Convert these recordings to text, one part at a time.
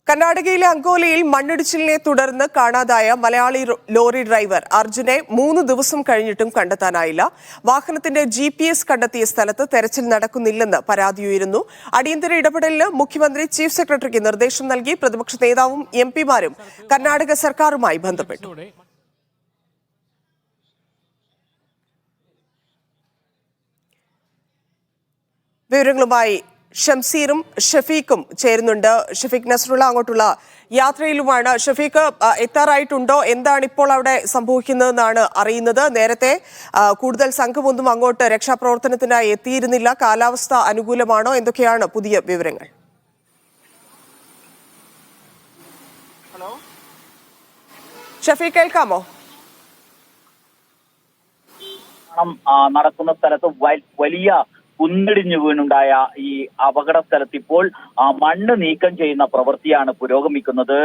കർണാടകയിലെ അങ്കോലയിൽ മണ്ണിടിച്ചിലിനെ തുടർന്ന് കാണാതായ മലയാളി ലോറി ഡ്രൈവർ അർജുനെ 3 ദിവസം കഴിഞ്ഞിട്ടും കണ്ടെത്താനായില്ല. വാഹനത്തിന്റെ GPS കണ്ടെത്തിയ സ്ഥലത്ത് തെരച്ചിൽ നടക്കുന്നില്ലെന്ന് പരാതിയുയരുന്നു. അടിയന്തര ഇടപെടലിന് മുഖ്യമന്ത്രി ചീഫ് സെക്രട്ടറിക്ക് നിർദ്ദേശം നൽകി. പ്രതിപക്ഷ നേതാവും MP-മാരും കർണാടക സർക്കാരുമായി ബന്ധപ്പെട്ടു. വിവരങ്ങളുമായി ഷംസീറും ഷഫീഖും ചേരുന്നുണ്ട്. ഷഫീഖ് നസ്രുള്ള അങ്ങോട്ടുള്ള യാത്രയിലുമാണ്. ഷഫീഖ് എത്താറായിട്ടുണ്ടോ? എന്താണ് ഇപ്പോൾ അവിടെ സംഭവിക്കുന്നതെന്നാണ് അറിയുന്നത്. നേരത്തെ കൂടുതൽ സംഘമൊന്നും അങ്ങോട്ട് രക്ഷാപ്രവർത്തനത്തിനായി എത്തിയിരുന്നില്ല. കാലാവസ്ഥ അനുകൂലമാണോ? എന്തൊക്കെയാണ് പുതിയ വിവരങ്ങൾ? ഷഫീഖ് കേൾക്കാമോ? നടക്കുന്ന സ്ഥലത്ത് വലിയ കുന്നിടിഞ്ഞു വീണുണ്ടായ ഈ അപകട സ്ഥലത്ത് ഇപ്പോൾ മണ്ണ് നീക്കം ചെയ്യുന്ന പ്രവൃത്തിയാണ് പുരോഗമിക്കുന്നത്.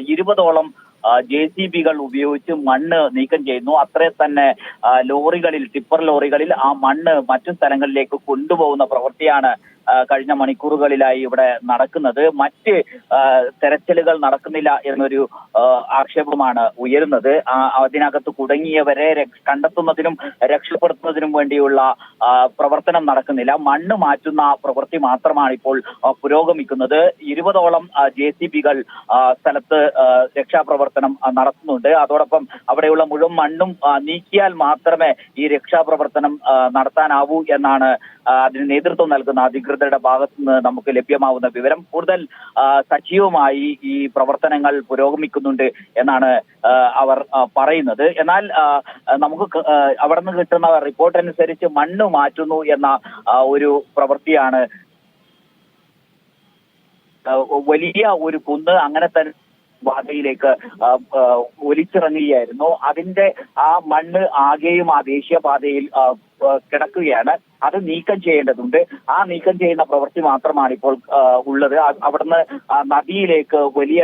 20ഓളം JCB-കൾ ഉപയോഗിച്ച് മണ്ണ് നീക്കം ചെയ്യുന്നു. അത്രേ തന്നെ ലോറികളിൽ, ടിപ്പർ ലോറികളിൽ ആ മണ്ണ് മറ്റു സ്ഥലങ്ങളിലേക്ക് കൊണ്ടുപോകുന്ന പ്രവൃത്തിയാണ് കഴിഞ്ഞ മണിക്കൂറുകളിലായി ഇവിടെ നടക്കുന്നത്. മറ്റ് തെരച്ചിലുകൾ നടക്കുന്നില്ല എന്നൊരു ആക്ഷേപമാണ് ഉയരുന്നത്. അതിനകത്ത് കുടുങ്ങിയവരെ കണ്ടെത്തുന്നതിനും രക്ഷപ്പെടുത്തുന്നതിനും വേണ്ടിയുള്ള പ്രവർത്തനം നടക്കുന്നില്ല. മണ്ണ് മാറ്റുന്ന പ്രവൃത്തി മാത്രമാണ് ഇപ്പോൾ പുരോഗമിക്കുന്നത്. 20ഓളം JCB-കൾ സ്ഥലത്ത് രക്ഷാപ്രവർത്തനം നടത്തുന്നുണ്ട്. അതോടൊപ്പം അവിടെയുള്ള മുഴുവൻ മണ്ണും നീക്കിയാൽ മാത്രമേ ഈ രക്ഷാപ്രവർത്തനം നടത്താനാവൂ എന്നാണ് അതിന് നേതൃത്വം നൽകുന്ന അധികൃതരുടെ ഭാഗത്തു നിന്ന് നമുക്ക് ലഭ്യമാവുന്ന വിവരം. കൂടുതൽ സജീവമായി ഈ പ്രവർത്തനങ്ങൾ പുരോഗമിക്കുന്നുണ്ട് എന്നാണ് അവർ പറയുന്നത്. എന്നാൽ നമുക്ക് അവിടെ നിന്ന് കിട്ടുന്ന റിപ്പോർട്ട് അനുസരിച്ച് മണ്ണ് മാറ്റുന്നു എന്ന ഒരു പ്രവൃത്തിയാണ്. വലിയ ഒരു കുന്ന് അങ്ങനെ തന്നെ പാതയിലേക്ക് ഒലിച്ചിറങ്ങുകയായിരുന്നു. അതിന്റെ ആ മണ്ണ് ആകെയും ആ ദേശീയപാതയിൽ കിടക്കുകയാണ്. അത് നീക്കം ചെയ്യേണ്ടതുണ്ട്. ആ നീക്കം ചെയ്യുന്ന പ്രവൃത്തി മാത്രമാണ് ഇപ്പോൾ ഉള്ളത്. അവിടുന്ന് നദിയിലേക്ക് വലിയ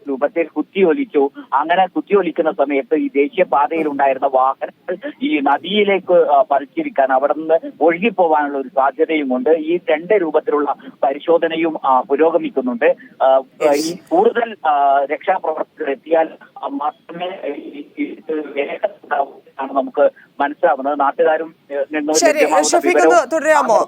രൂപത്തിൽ കുത്തിയൊലിച്ചു. അങ്ങനെ കുത്തിയൊലിക്കുന്ന സമയത്ത് ഈ ദേശീയപാതയിൽ ഉണ്ടായിരുന്ന വാഹനങ്ങൾ ഈ നദിയിലേക്ക് പറിച്ചിരിക്കാൻ അവിടെ നിന്ന് ഒഴുകിപ്പോവാനുള്ള ഒരു സാധ്യതയുമുണ്ട്. ഈ 2 രൂപത്തിലുള്ള പരിശോധനയും പുരോഗമിക്കുന്നുണ്ട്. ഈ കൂടുതൽ രക്ഷാപ്രവർത്തകർ എത്തിയാൽ മാത്രമേ വേഗത്തിലാവൂ എന്നാണ് നമുക്ക് മനസ്സിലാവുന്നത്. നാട്ടുകാരും തുടരാമോ?